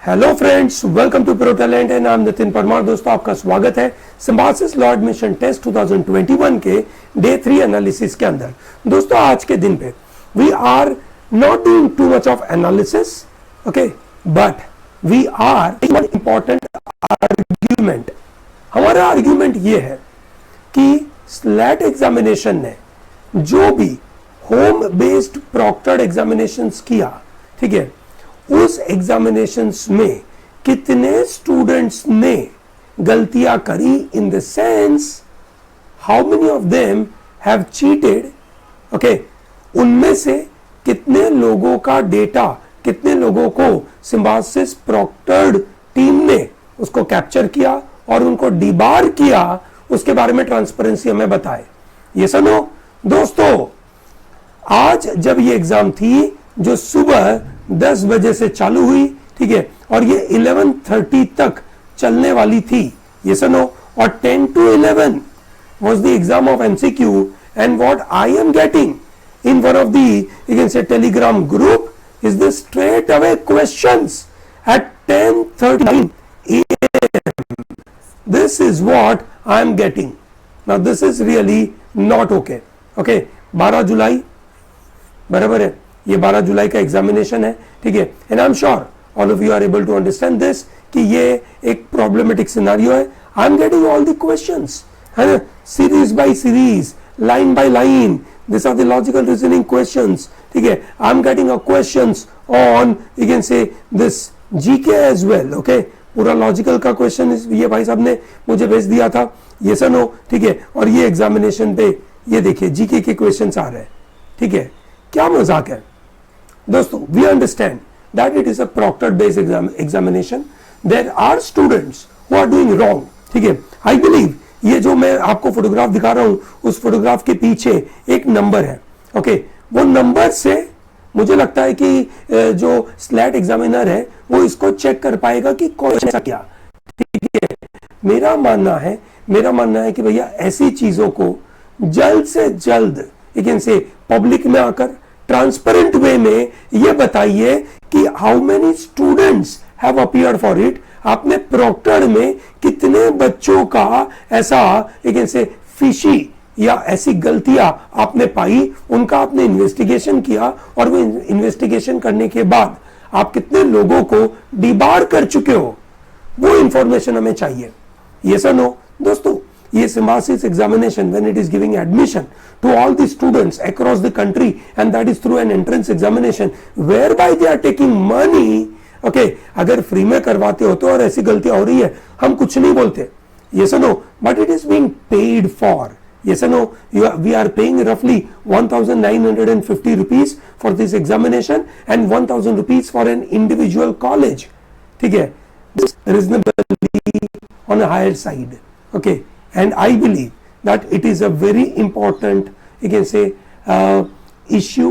Hello friends, welcome to pro talent and I am Nitin Parmar. दोस्तों, आपका स्वागत है सिम्बायोसिस लॉ एडमिशन टेस्ट 2021 के डे 3 एनालिसिस के अंदर। दोस्तों, आज के दिन पे we are not doing too much of analysis, okay, but we are important argument. हमारा आर्ग्यूमेंट ये है कि स्लैट एग्जामिनेशन ने जो भी होम बेस्ड प्रॉक्टर्ड एग्जामिनेशंस किया, ठीक है, उस एग्जामिनेशंस में कितने स्टूडेंट्स ने गलतियां करी, in the sense how many of them have cheated, okay, उनमें से कितने लोगों का डेटा, कितने लोगों को सिम्बायोसिस प्रॉक्टर्ड टीम ने उसको कैप्चर किया और उनको डिबार किया, उसके बारे में ट्रांसपेरेंसी हमें बताए। ये सुनो दोस्तों, आज जब ये एग्जाम थी जो सुबह 10 बजे से चालू हुई, ठीक है, और ये 11:30 तक चलने वाली थी, ये सुनो, और 10 to 11 was the exam of MCQ, and what I am getting in one of the, you can say, Telegram group is the straight away questions at 10:39 AM. This is what I am getting. Now this is really not okay. Okay, 12 जुलाई बराबर है, ये 12 जुलाई का examination है, ठीक है, and I am sure all of you are able to understand this कि ये एक प्रॉब्लमेटिक सिनेरियो है। I am getting all the questions, है ना, series by series, line by line, this are the logical reasoning questions, ठीक है। I am getting a questions on, you can say, this GK as well, okay, पूरा logical का question ये भाई साहब ने मुझे भेज दिया था, ये सुनो, ठीक है, और ये एग्जामिनेशन पे ये देखिए जीके के क्वेश्चंस आ रहे हैं, ठीक है। क्या मजाक है दोस्तों, we understand that it is a proctored based examination, there are students who are doing wrong, ठीक है। आई बिलीव ये जो मैं आपको फोटोग्राफ दिखा रहा हूं, उस फोटोग्राफ के पीछे एक नंबर है, ओके, वो नंबर से मुझे लगता है कि जो स्लैट एग्जामिनर है वो इसको चेक कर पाएगा कि कौन सा क्या, ठीक है। मेरा मानना है कि भैया ऐसी चीजों को जल्द से जल्द, यू कैन से, पब्लिक में आकर ट्रांसपेरेंट वे में ये बताइए कि how many students have appeared for it. आपने प्रॉक्टर्ड में कितने बच्चों का ऐसा, यू कैन से, फिशी या ऐसी गलतियां आपने पाई, उनका आपने इन्वेस्टिगेशन किया, और वो इन्वेस्टिगेशन करने के बाद आप कितने लोगों को डिबार कर चुके हो, वो इंफॉर्मेशन हमें चाहिए। ये सुनो दोस्तों, ये symbiosis examination when it is giving admission to all the students across the country, and that is through an entrance examination whereby they are taking money, okay, अगर फ्री में करवाते हो तो और ऐसी गलतियां हो रही है, हम कुछ नहीं बोलते, ये सुनो, but it is being paid for, ये सुनो, we are paying roughly 1950 rupees for this examination and 1000 rupees for an individual college, ठीक है, this reasonably on a higher side, okay. And I believe that it is a very important, you can say, issue,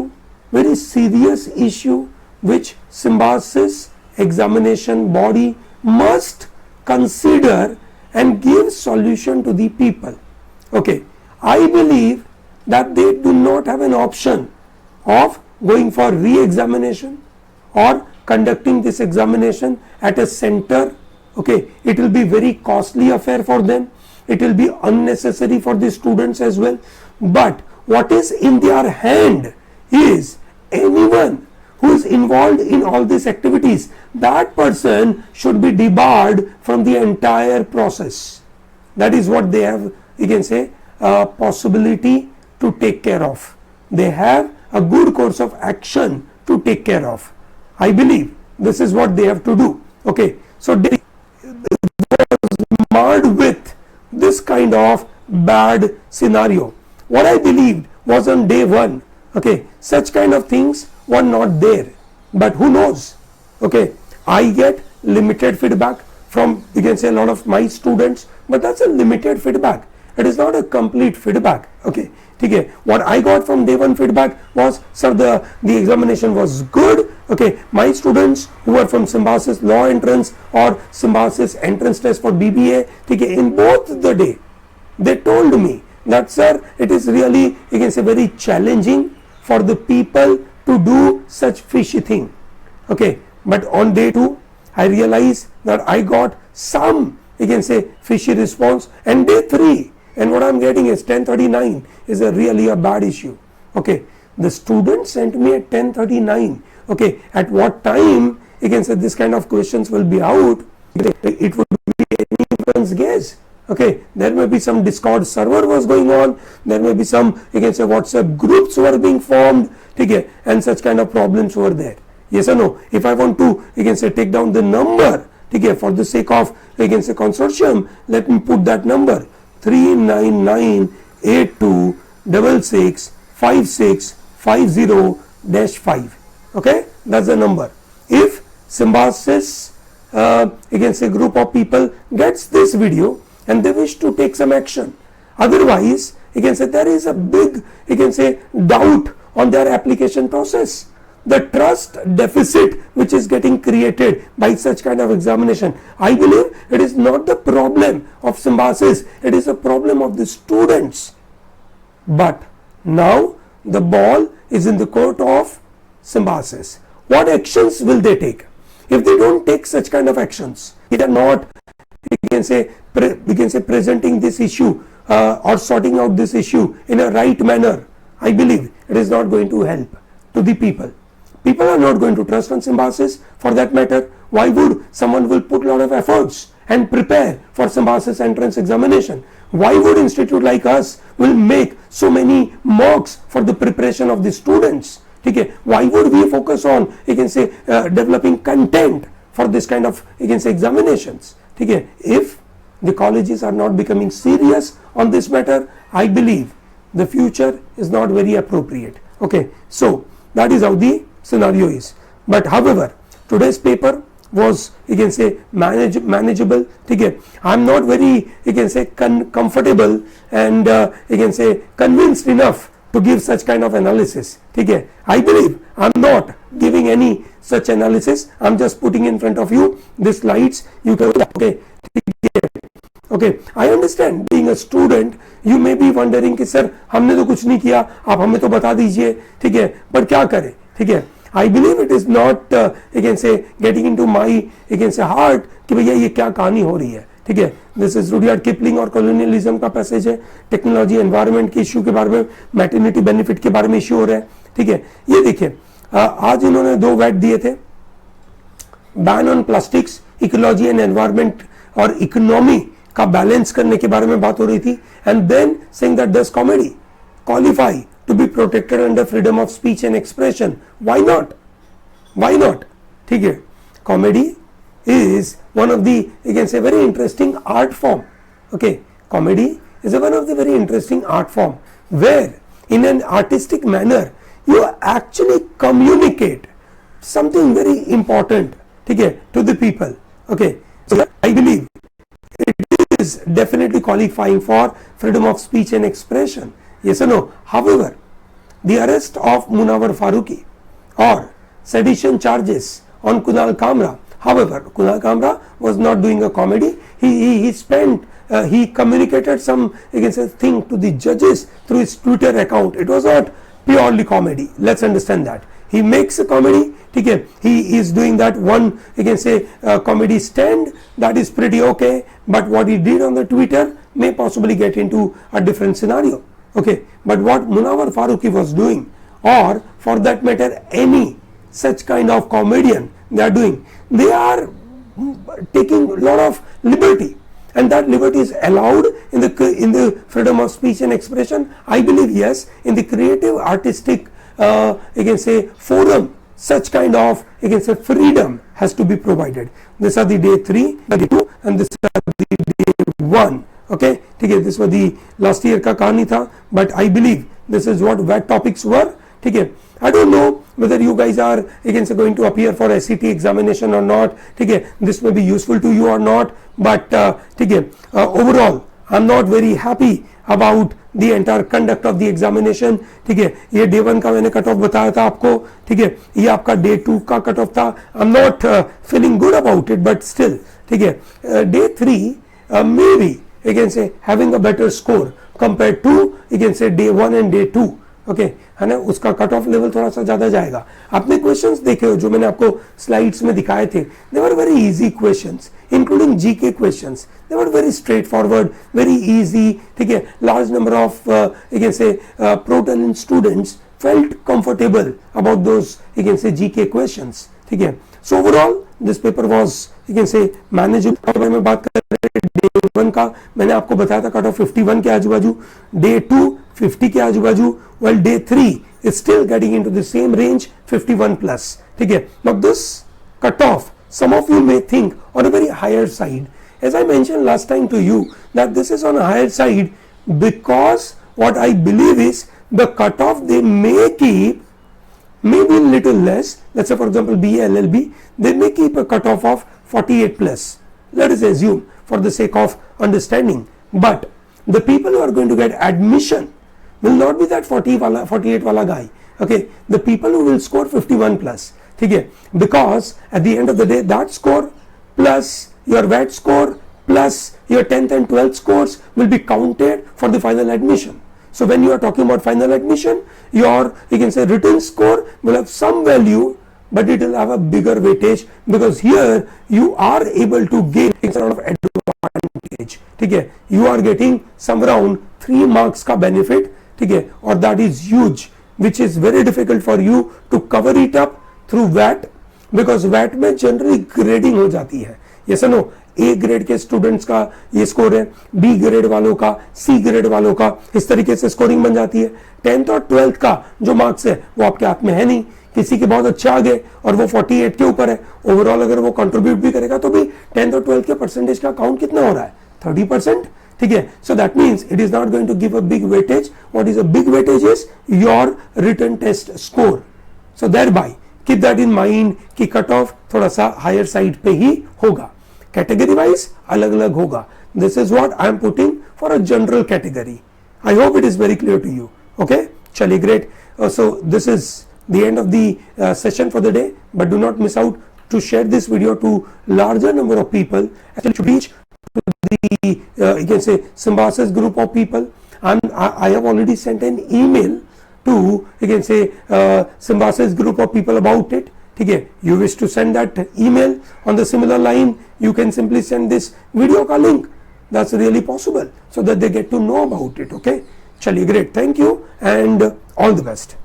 very serious issue, which symbiosis examination body must consider and give solution to the people. Okay, I believe that they do not have an option of going for re-examination or conducting this examination at a center. Okay, it will be very costly affair for them. It will be unnecessary for the students as well. But what is in their hand is anyone who is involved in all these activities, that person should be debarred from the entire process. That is what they have, you can say, a possibility to take care of. They have a good course of action to take care of. I believe this is what they have to do. Okay, so they was marred with this kind of bad scenario. What I believed was on day one, okay, such kind of things were not there, but who knows, okay. I get limited feedback from, you can say, a lot of my students, but that's a limited feedback, it is not a complete feedback, okay, ठीक है। What I got from day one feedback was, sir, the examination was good, okay, my students who were from symbiosis law entrance or symbiosis entrance test for BBA, ठीक है, in both the day they told me that, sir, it is really, you can say, very challenging for the people to do such fishy thing, okay. But on day two I realized that I got some, you can say, fishy response. And day 3, and what I'm getting is 10:39 is a really a bad issue. Okay, the student sent me at 10:39. Okay, at what time, you can say, this kind of questions will be out? It would be anyone's guess. Okay, there may be some Discord server was going on, there may be some, you can say, WhatsApp groups were being formed, okay, and such kind of problems were there. Yes or no? If I want to, you can say, take down the number, okay, for the sake of, you can say, consortium, let me put that number 39982665650-5. Okay, that's the number. If Symbiosis, you can say, group of people gets this video and they wish to take some action, otherwise, you can say, there is a big, you can say, doubt on their application process. The trust deficit which is getting created by such kind of examination, I believe it is not the problem of Symbiosis, it is a problem of the students. But now the ball is in the court of Symbiosis. What actions will they take? If they don't take such kind of actions, they are not, you can say, presenting this issue or sorting out this issue in a right manner, I believe it is not going to help to the people. People are not going to trust on Symbiosis. For that matter, why would someone will put a lot of efforts and prepare for Symbiosis entrance examination? Why would institute like us will make so many mocks for the preparation of the students? Okay, why would we focus on, you can say, developing content for this kind of, you can say, examinations? Okay, if the colleges are not becoming serious on this matter, I believe the future is not very appropriate. Okay, so that is how the scenario is. But however, today's paper was, you can say, manageable. Okay, I am not very, you can say, comfortable and you can say convinced enough to give such kind of analysis. Okay, I believe I am not giving any such analysis. I am just putting in front of you the slides. You can, okay, I understand, being a student you may be wondering कि sir हमने तो कुछ नहीं किया, आप हमें तो बता दीजिए, ठीक है, पर क्या करें, ठीक है. I believe it is not, you can say, getting into my, you can say, heart कि भैया ये क्या कहानी हो रही है, ठीक है. दिस इज रुडयार्ड किपलिंग और कॉलोनियलिज्म का पैसेज है. टेक्नोलॉजी एनवायरनमेंट के इश्यू के बारे में, मैटरनिटी बेनिफिट के बारे में इश्यू हो रहा है, ठीक है. ये देखिए, आज इन्होंने 2 वैट दिए थे. Ban on plastics, ecology and environment और इकोनॉमी का बैलेंस करने के बारे में बात हो रही थी. And then saying that does comedy qualify to be protected under freedom of speech and expression? Why not? Why not? ठीक है. Comedy is one of the, you can say, very interesting art form. Okay, comedy is one of the very interesting art form where in an artistic manner you actually communicate something very important, ठीक है, to the people. Okay, so I believe it is definitely qualifying for freedom of speech and expression. Yes or no? However, the arrest of Munawar Farooqi or sedition charges on Kunal Kamra. However, Kunal Kamra was not doing a comedy. He communicated some, you can say, thing to the judges through his Twitter account. It was not purely comedy. Let's understand that. He makes a comedy. Okay, he is doing that one, you can say, comedy stand. That is pretty okay. But what he did on the Twitter may possibly get into a different scenario. Okay, but what Munawar Farooqi was doing, or for that matter any such kind of comedian they are doing, they are taking a lot of liberty, and that liberty is allowed in the freedom of speech and expression. I believe yes, in the creative artistic, you can say, forum, such kind of, you can say, freedom has to be provided. These are the day 3, day 2, and this are the day 1. Okay, ठीक है, this was the last year का कहानी था, but I believe this is what weight topics were. ठीक है, I don't know whether you guys are, you can say, going to appear for SET examination or not. ठीक है, this may be useful to you or not, but ठीक है, overall I'm not very happy about the entire conduct of the examination. ठीक है, ये day 1 का मैंने cut off बताया था आपको. ठीक है, ये आपका day 2 का कट ऑफ था. I'm not feeling good about it, but still ठीक है, day 3 maybe, you can say, having a better score compared to, you can say, day 1 and day 2. Okay, है ना, उसका कट ऑफ लेवल थोड़ा सा ज्यादा जाएगा। आपने क्वेश्चंस देखे हो जो मैंने आपको स्लाइड्स में दिखाए थे, they were very easy questions, including GK questions, they were very straightforward, very easy, ठीक है। Large number of you can say pro talent students felt comfortable about those you can say GK questions, ठीक है। So overall this paper was you can say manageable। मैं बात कर रहे हैं day 1 का, मैंने आपको बताया था कट ऑफ 51 के आजू बाजू, डे 2 50 के आजू बाजू, while day 3 is still getting into the same range 51 plus, ठीक है। Now this cut off some of you may think on a very higher side, as I mentioned last time to you that this is on a higher side because what I believe is the cutoff they may keep may be a little less. Let's say for example BA LLB, they may keep a cutoff of 48 plus, let us assume for the sake of understanding, but the people who are going to get admission will not be that 48 wala guy, okay, the people who will score 51 plus, ठीक है, because at the end of the day that score plus your VAT score plus your 10th and 12th scores will be counted for the final admission. So when you are talking about final admission, your you can say written score will have some value, but it will have a bigger weightage because here you are able to gain some sort of advantage, ठीक है, you are getting some around 3 marks का benefit, ठीक है, और that is huge, which is very difficult for you to cover it up through VAT because VAT में generally grading हो जाती है, yes or no, A grade के students का ये स्कोर है, बी ग्रेड वालों का, सी ग्रेड वालों का, इस तरीके से स्कोरिंग बन जाती है। 10th और 12th का जो मार्क्स है वो आपके हाथ में है नहीं, किसी के बहुत अच्छे आ गए और वो 48 के ऊपर है, ओवरऑल अगर वो कंट्रीब्यूट भी करेगा तो भी 10th और 12th के परसेंटेज का काउंट कितना हो रहा है, 30%, ठीक है। So that means it is not going to give a big weightage, what is a big weightage is your written test score. So thereby keep that in mind कि cut off थोड़ा सा higher side पे ही होगा, category wise अलग अलग होगा। This is what I am putting for a general category. I hope it is very clear to you, okay, चलिए great. So this is the end of the session for the day, but do not miss out to share this video to larger number of people, actually to reach to the you can say Symbiosis group of people. I have already sent an email to you can say Symbiosis group of people about it, ठीक है। You wish to send that email on the similar line, you can simply send this video का link, that's really possible, so that they get to know about it, okay। चलिए great, thank you and all the best।